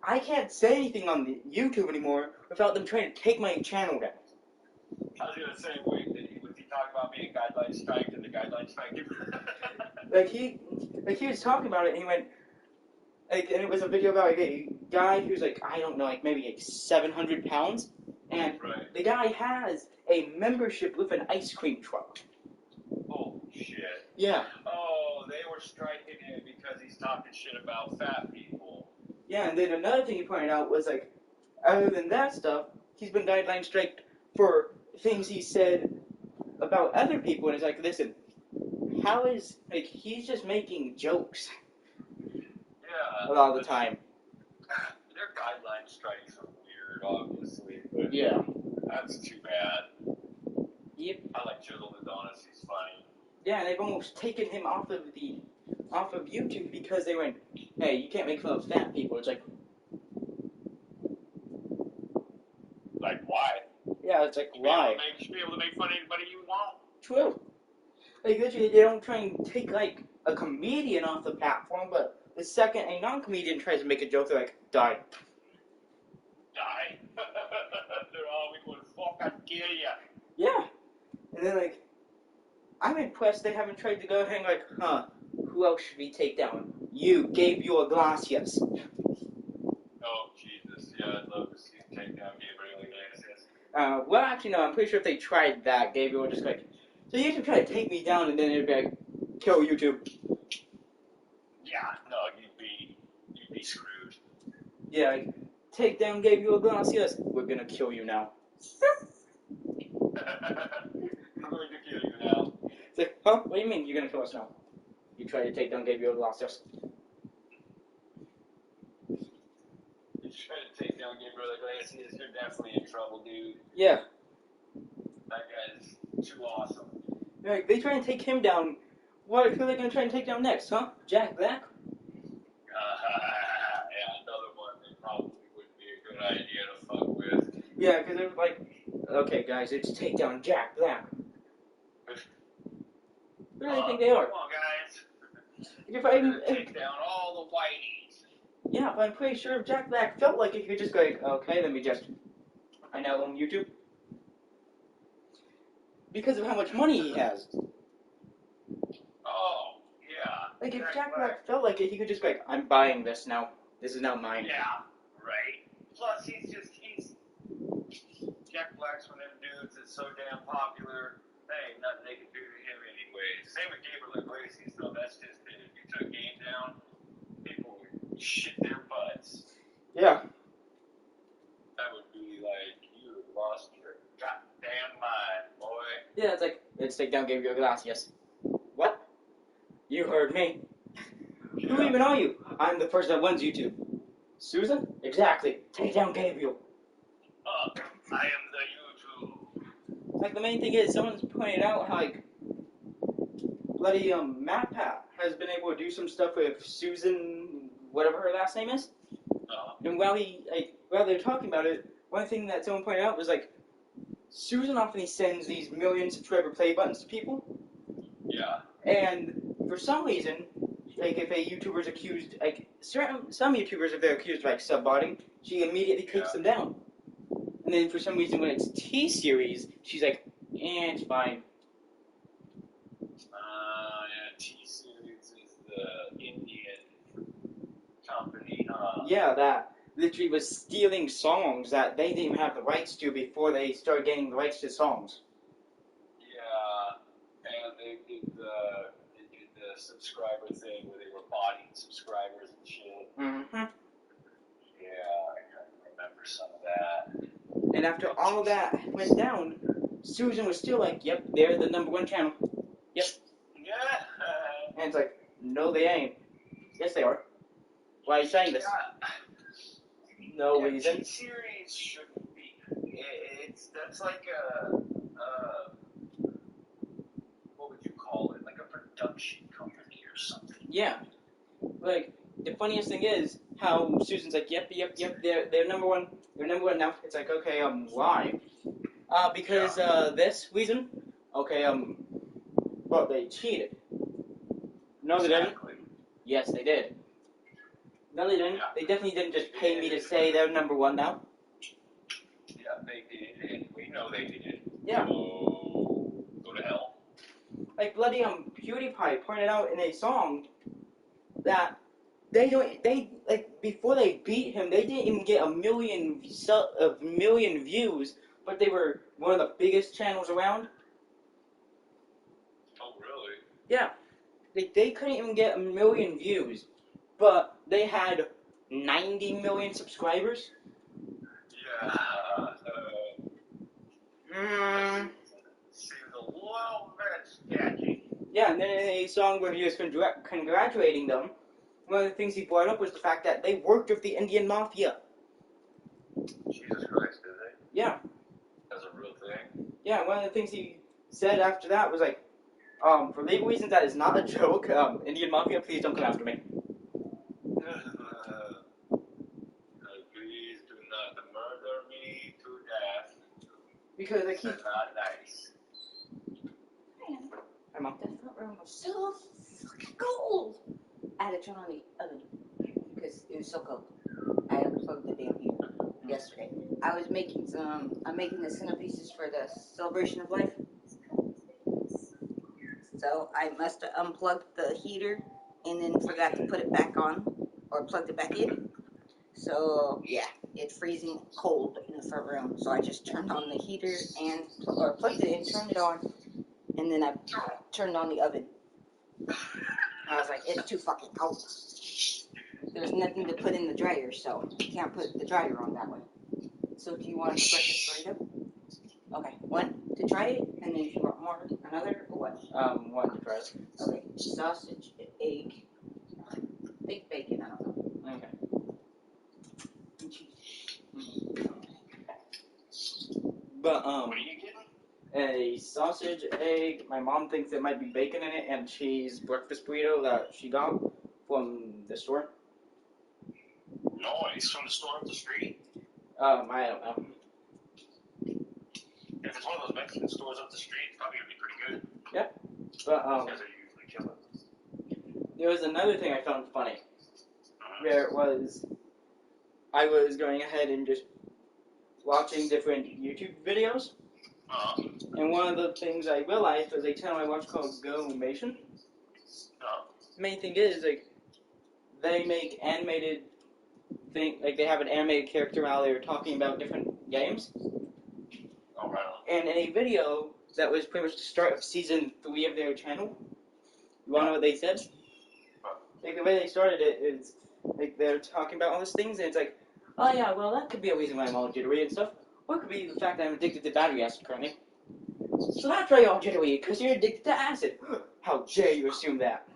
I can't say anything on the YouTube anymore without them trying to take my channel down. I was gonna say, wait, was he talking about being guideline striked and the guideline strike him? Like he was talking about it, and he went, like, and it was a video about like, a guy who's like, I don't know, like maybe like 700 pounds, and Right. the guy has a membership with an ice cream truck. Oh, shit. Yeah. Oh, they were striking him because he's talking shit about fat people. Yeah, and then another thing he pointed out was like, other than that stuff, he's been guideline striked for things he said about other people, and it's like, listen, how is, like, he's just making jokes Yeah. a lot of the time. Their guideline strikes are weird, obviously, but Yeah. that's too bad. Yep. I like Chisel Adonis, he's funny. Yeah, and they've almost taken him off of YouTube because they went, hey, you can't make fun of fat people. It's like, Why? yeah, it's like, why? You should be able to make fun of anybody you want. True. Like, literally, they don't try and take, like, a comedian off the platform, but the second a non-comedian tries to make a joke, they're like, die. Die. They're all, we would fucking kill you. Yeah. And then, like, I'm impressed they haven't tried to go ahead and, like, who else should we take down? You, Gabriel Iglesias. Oh, Jesus. Yeah, I'd love to see him take down Gabriel Iglesias. Well, actually, no, I'm pretty sure if they tried that, Gabriel would just, like, so YouTube try to take me down, and then it'd be like, kill YouTube. Yeah, no, you'd be screwed. Yeah, like, take down Gabriel Iglesias. We're gonna kill you now. I'm going to kill you now. It's like, huh? What do you mean you're gonna kill us now? You try to take down Gabriel Iglesias. If you try to take down Gabriel Iglesias, you're definitely in trouble, dude. Yeah. That guy's too awesome. Like, they try and take him down. Who are they gonna try and take down next, huh? Jack Black? Yeah, another one that probably wouldn't be a good idea to fuck with. Yeah, because it was like, okay, guys, it's take down Jack Black. Who do they think they are? Come on, guys. If We're gonna take down all the whiteys. Yeah, but I'm pretty sure if Jack Black felt like it, he could just go like, okay, let me just, I now own YouTube. Because of how much money he has. Oh, yeah. Like, if Jack Black felt like it, he could just go like, I'm buying this now. This is now mine. Yeah, right. Plus, he's Jack Black's one of them dudes that's so damn popular, there ain't nothing they can do to him anyway. Same with Gabriel Iglesias, though. That's just it. If you took game down, people would shit their butts. Yeah. That would be like, you lost your goddamn mind, boy. Yeah, it's like, let's take down Gabriel Iglesias. What? You heard me. Yeah. Who even are you? I'm the person that runs YouTube. Susan? Exactly. Take down Gabriel. I am the YouTube. Like, the main thing is, someone's pointed out how, like, bloody, MatPat has been able to do some stuff with Susan, whatever her last name is. And while they're talking about it, one thing that someone pointed out was, like, Susan often sends these million subscriber play buttons to people. Yeah. And for some reason, like, if a YouTuber's accused, like, some YouTubers, if they're accused of, like, subbotting, she immediately takes them down. And then for some reason, when it's T-Series, she's like, it's fine. Yeah, T-Series is the Indian company, huh? Yeah, that literally was stealing songs that they didn't even have the rights to before they started getting the rights to songs. Yeah, and they did the subscriber thing where they were botting subscribers and shit. Mm-hmm. Yeah, I kind of remember some of that. And after all of that went down, Susan was still like, yep, they're the #1 channel. Yep. Yeah. And it's like, no, they ain't. Yes, they are. Why are you saying this? No reason. T-Series shouldn't be. That's like a what would you call it? Like a production company. Yeah. Like, the funniest thing is how Susan's like, yep, they're number one now. It's like, okay, why? Because, this reason, okay, well, they cheated. No, they didn't. Yes, they did. No, they didn't. They definitely didn't just pay me to say they're number one now. Yeah, they did, and we know they did. Yeah. So, go to hell. Like, bloody, PewDiePie pointed out in a song that before they beat him, they didn't even get a million views, but they were one of the biggest channels around. Oh, really? Yeah. They couldn't even get a million views, but they had 90 million subscribers. Yeah. Seems a little bit sketchy. Yeah, and then in a song where he was congratulating them, one of the things he brought up was the fact that they worked with the Indian Mafia. Jesus Christ, did they? Yeah. That's a real thing? Yeah, one of the things he said after that was like, for legal reasons, that is not a joke. Indian Mafia, please don't come after me. Please do not murder me to death. Because I keep... That's not nice. Hi, Mom. The front room was so fucking cold. I had to turn on the oven because it was so cold. I unplugged the damn heater yesterday. I'm making the centerpieces for the celebration of life. So I must have unplugged the heater and then forgot to put it back on or plugged it back in. So yeah, it's freezing cold in the front room. So I just turned on the heater and plugged it in, turned it on, and then I turned on the oven. I was like, it's too fucking cold. There's nothing to put in the dryer, so you can't put the dryer on that way. So do you want a breakfast burrito? Okay, one to try it, and then if you want more, another, or what? One to try it. Okay, sausage, egg, big bacon, I don't know. Okay. And cheese. But, What are you getting? a sausage, egg, my mom thinks there might be bacon in it, and cheese breakfast burrito that she got from the store. Nice, from the store up the street? I don't know. If it's one of those Mexican stores up the street, it's probably going to be pretty good. Yeah. But, Those guys are usually killing. there was another thing I found funny. Where it was, I was going ahead and just watching different YouTube videos. And one of the things I realized was a channel I watch called Go-Mation. The main thing is, like, they make animated like they have an animated character while they're talking about different games. Oh, right. And in a video that was pretty much the start of season 3 of their channel, you wanna know what they said? Like, the way they started it is, like, they're talking about all these things, and it's like, oh yeah, well, that could be a reason why I'm all jittery and stuff. Or it could be the fact that I'm addicted to battery acid currently. So that's why you're all jittery, because you're addicted to acid. How dare you assume that?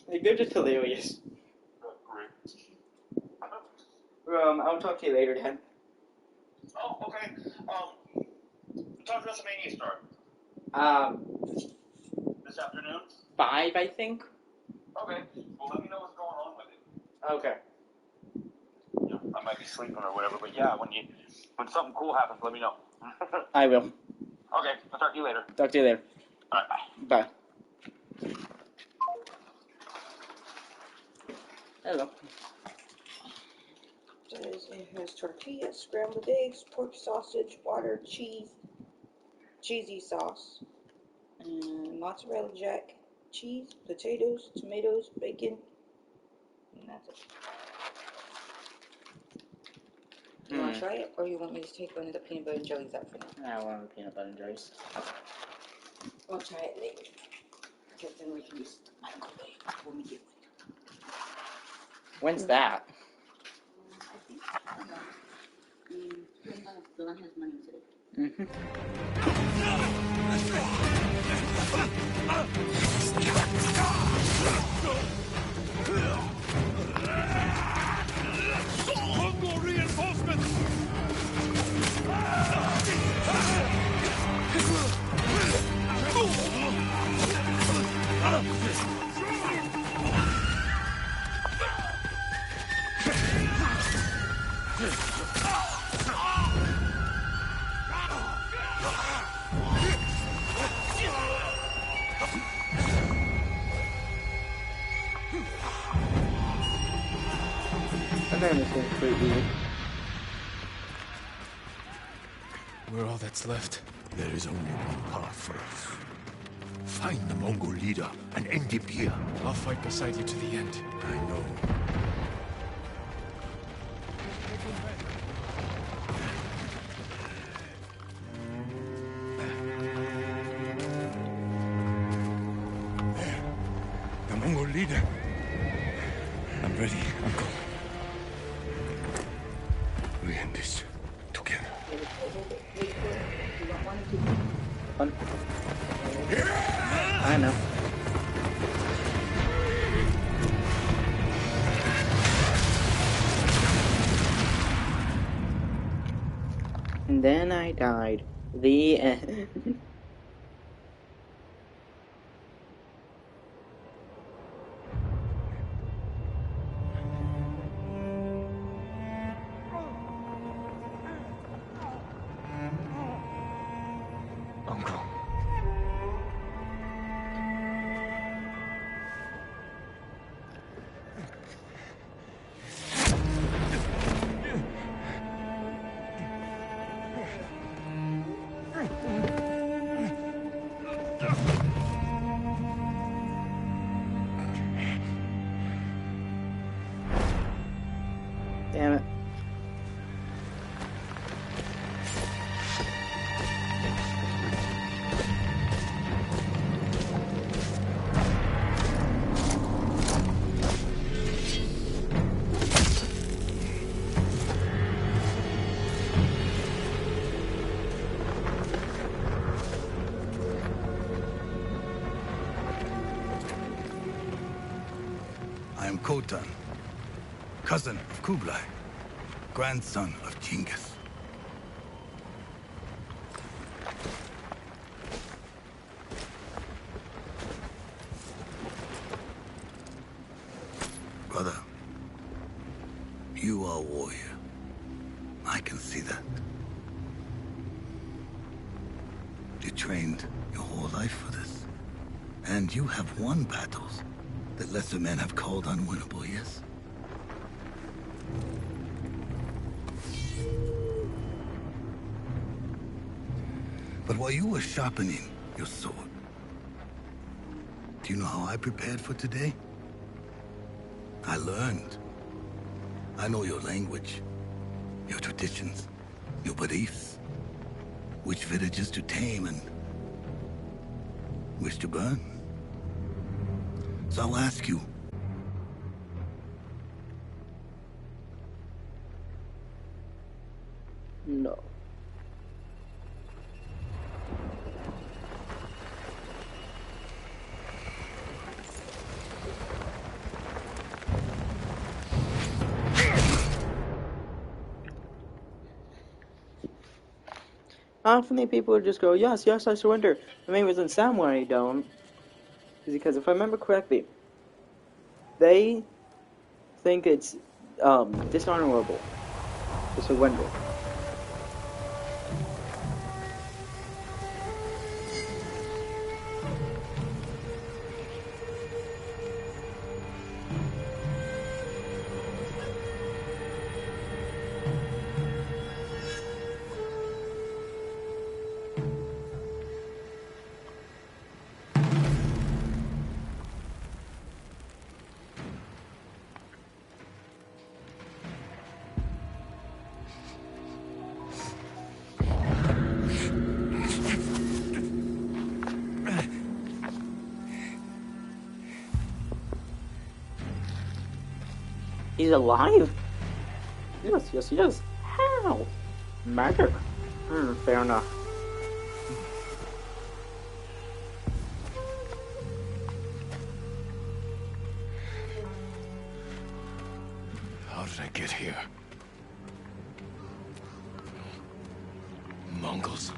Like, they're just hilarious. I'll talk to you later, Dad. Oh, okay. Talk to WrestleMania start. This afternoon? 5, I think. Okay. Well, let me know what's going on with it. Okay. You know, I might be sleeping or whatever, but yeah, when something cool happens, let me know. I will. Okay, I'll talk to you later. Talk to you later. All right, bye. Bye. Hello. It has tortillas, scrambled eggs, pork sausage, water, cheese, cheesy sauce, and mozzarella jack, cheese, potatoes, tomatoes, bacon, and that's it. You want to try it, or you want me to take one of the peanut butter and jellies out for now? I want the peanut butter and jellies. We'll try it later, because then we can use the microwave when we get one. When's that? I think, Dylan has money today. Mongol reinforcements! find this one creepy. We're all that's left. There is only one path for us. Find the Mongol leader and end him here. I'll fight beside you to the end. I know. There. The Mongol leader. I'm ready, Uncle. We end this together. Fun. I know. And then I died. The end. Uncle. Damn it. I am Khotan, cousin of Kublai, grandson of Genghis. Brother, you are a warrior. I can see that. You trained your whole life for this. And you have won battles that lesser men have called unwinnable, yes? But while you were sharpening your sword, do you know how I prepared for today? I learned. I know your language, your traditions, your beliefs, which villages to tame and which to burn. So I'll ask you, No. Often people just go, yes, yes, I surrender. I mean, with samurai, I don't. Because if I remember correctly, they think it's dishonorable to surrender. He's alive? Yes, yes, he is. How? Magic. Fair enough. How did I get here? Mongols.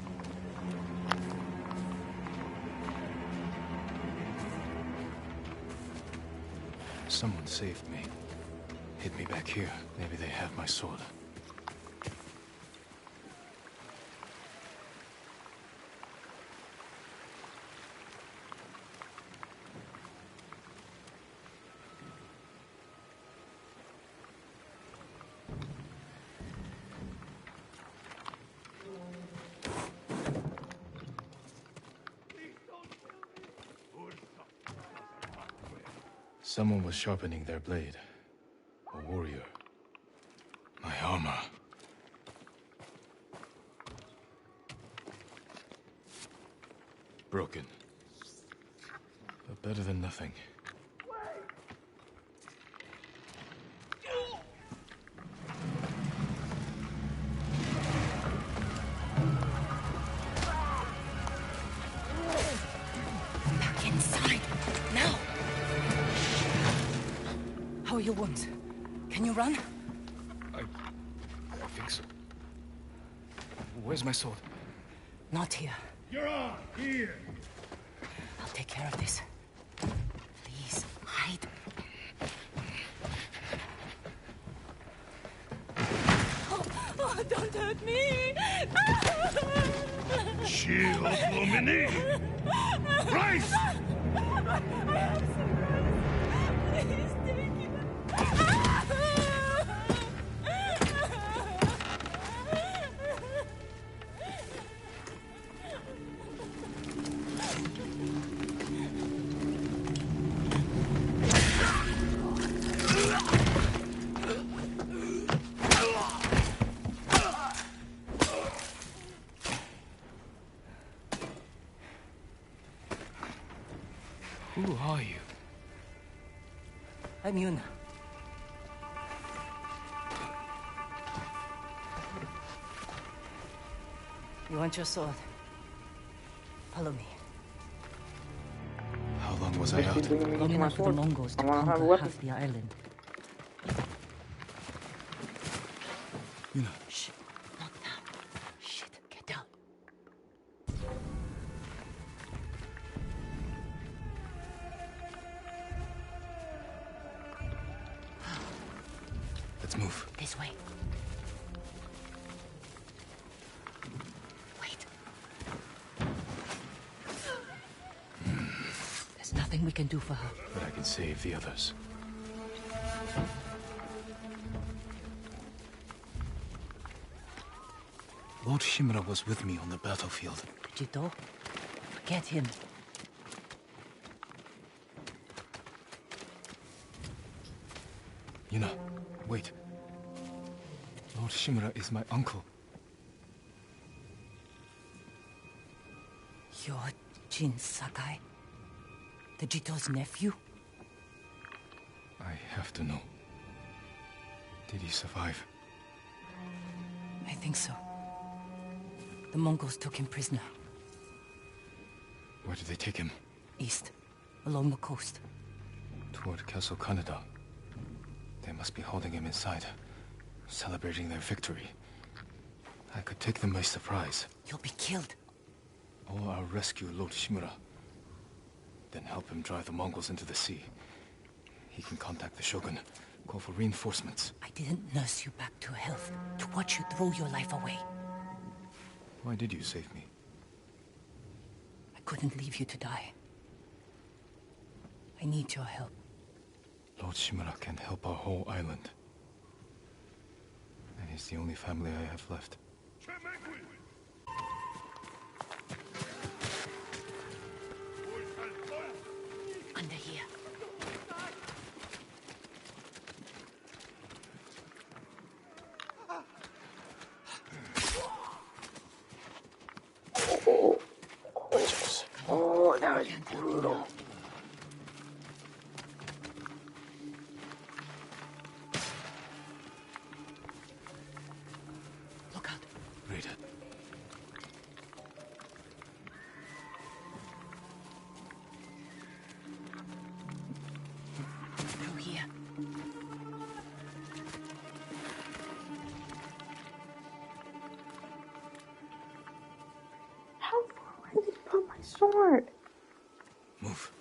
Someone saved me. Hid me back here. Maybe they have my sword. Someone was sharpening their blade. A warrior. My armor. Broken. But better than nothing. Back inside. Now! How are your wounds? Can you run? I think so. Where's my sword? Not here. You're on! Here! I'll take care of this. Please, hide. Oh, don't hurt me! Shield, Lumini! Rise! I have some rest. Please take it. Who are you? I'm Yuna. You want your sword? Follow me. How long was I out? Long enough for the Mongols to I wanna have a conquer weapon. half the island. You know. Shh, not now. Shit, get down. Let's move. This way. Wait. There's nothing we can do for her. But I can save the others. Lord Shimura was with me on the battlefield. Jito, forget him. Yuna, wait. Lord Shimura is my uncle. You're Jin Sakai, the Jito's nephew? I have to know. Did he survive? I think so. The Mongols took him prisoner. Where did they take him? East, along the coast. Toward Castle Kaneda. They must be holding him inside, celebrating their victory. I could take them by surprise. You'll be killed. Or I'll rescue Lord Shimura. Then help him drive the Mongols into the sea. He can contact the Shogun, call for reinforcements. I didn't nurse you back to health to watch you throw your life away. Why did you save me? I couldn't leave you to die. I need your help. Lord Shimura can help our whole island. And he's the only family I have left. Under here. Oh, that was brutal. Look out. Read it. Through here. How far did you put my sword? Move.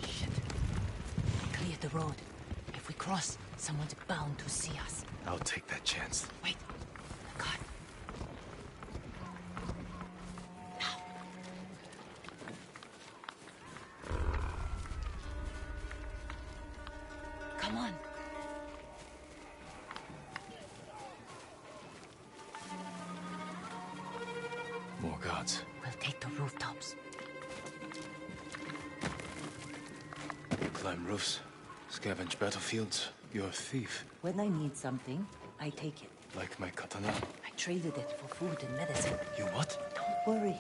Shit. Clear the road. If we cross, someone's bound to see us. I'll take that chance. Wait. God. Now. rooftops. Climb roofs, scavenge battlefields. You're a thief. When I need something, I take it. Like my katana. I traded it for food and medicine. You what? Don't worry.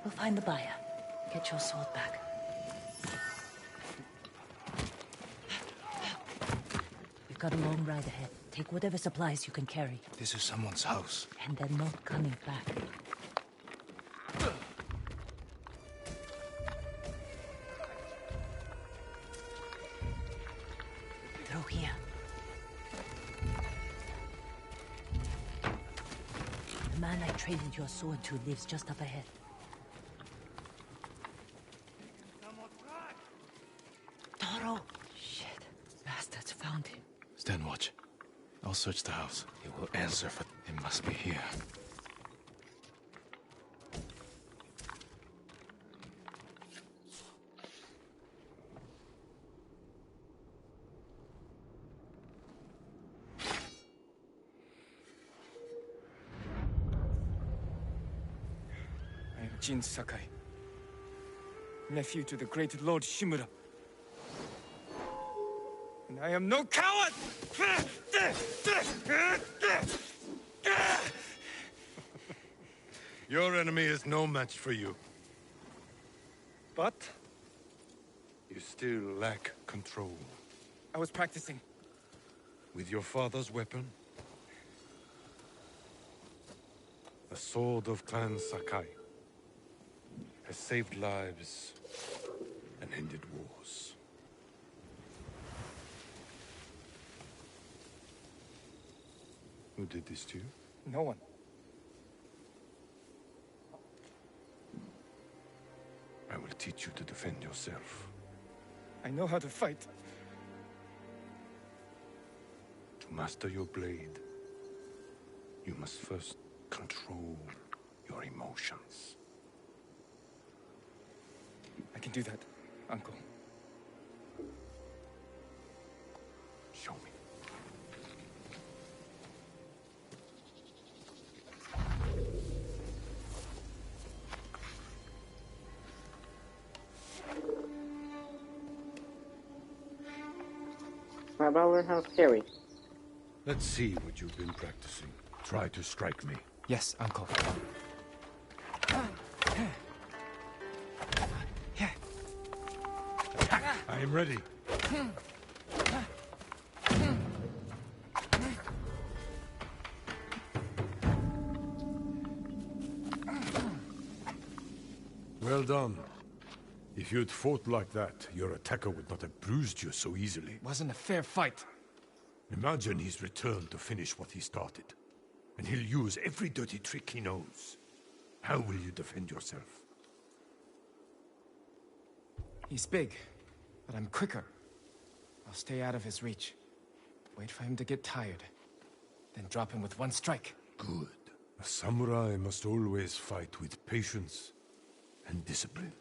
We'll find the buyer. Get your sword back. We've got a long ride ahead. Take whatever supplies you can carry. This is someone's house. And they're not coming back. Through here. The man I traded your sword to lives just up ahead. Toro! Shit. Bastards found him. Stand watch. I'll search the house. He will answer for... It must be here. I am Jin Sakai, nephew to the great Lord Shimura. And I am no coward! Your enemy is no match for you. But You still lack control. I was practicing. With your father's weapon? The sword of Clan Sakai has saved lives and ended wars. Who did this to you? No one. I will teach you to defend yourself. I know how to fight. To master your blade, you must first control your emotions. I can do that, Uncle. Show me. How about I learn how to parry? Let's see what you've been practicing. Try to strike me. Yes, Uncle. I am ready. Well done. If you'd fought like that, your attacker would not have bruised you so easily. Wasn't a fair fight. Imagine he's returned to finish what he started. And he'll use every dirty trick he knows. How will you defend yourself? He's big, but I'm quicker. I'll stay out of his reach. Wait for him to get tired. Then drop him with one strike. Good. A samurai must always fight with patience and discipline.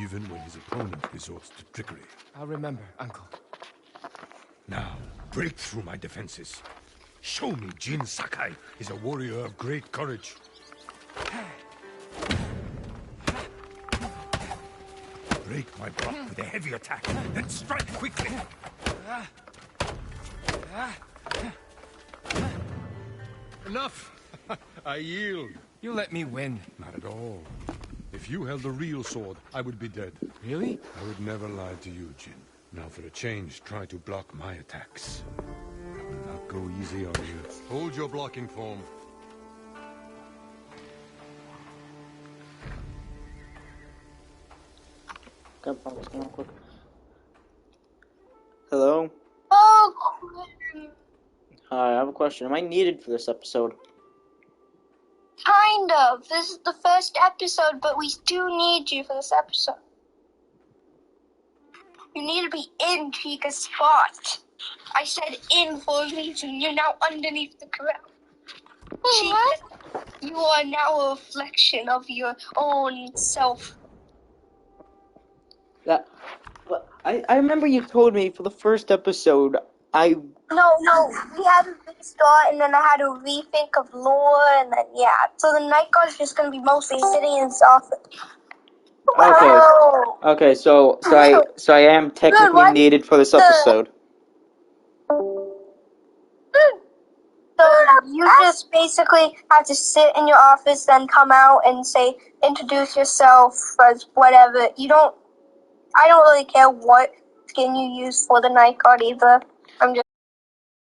Even when his opponent resorts to trickery. I'll remember, Uncle. Now, break through my defenses. Show me Jin Sakai is a warrior of great courage. Break my block with a heavy attack, then strike quickly. Enough! I yield. You let me win. Not at all. If you held the real sword, I would be dead. Really? I would never lie to you, Jin. Now for a change, try to block my attacks. I will not go easy on you. Hold your blocking form. Come on, quick. Hello? Oh, Hi, I have a question. Am I needed for this episode? kind of. This is the first episode, but we do need you for this episode. You need to be in Chica's spot. I said in for a reason. You're now underneath the ground. Chica, you are now a reflection of your own self. That, well, I remember you told me for the first episode No, we had to restart, and then I had to rethink of lore, and then, yeah. So the night guard is just going to be mostly sitting in his office. Okay. Oh. Okay, so I am technically what? needed for this episode. So you just basically have to sit in your office, then come out and say, introduce yourself as whatever. I don't really care what skin you use for the night guard either.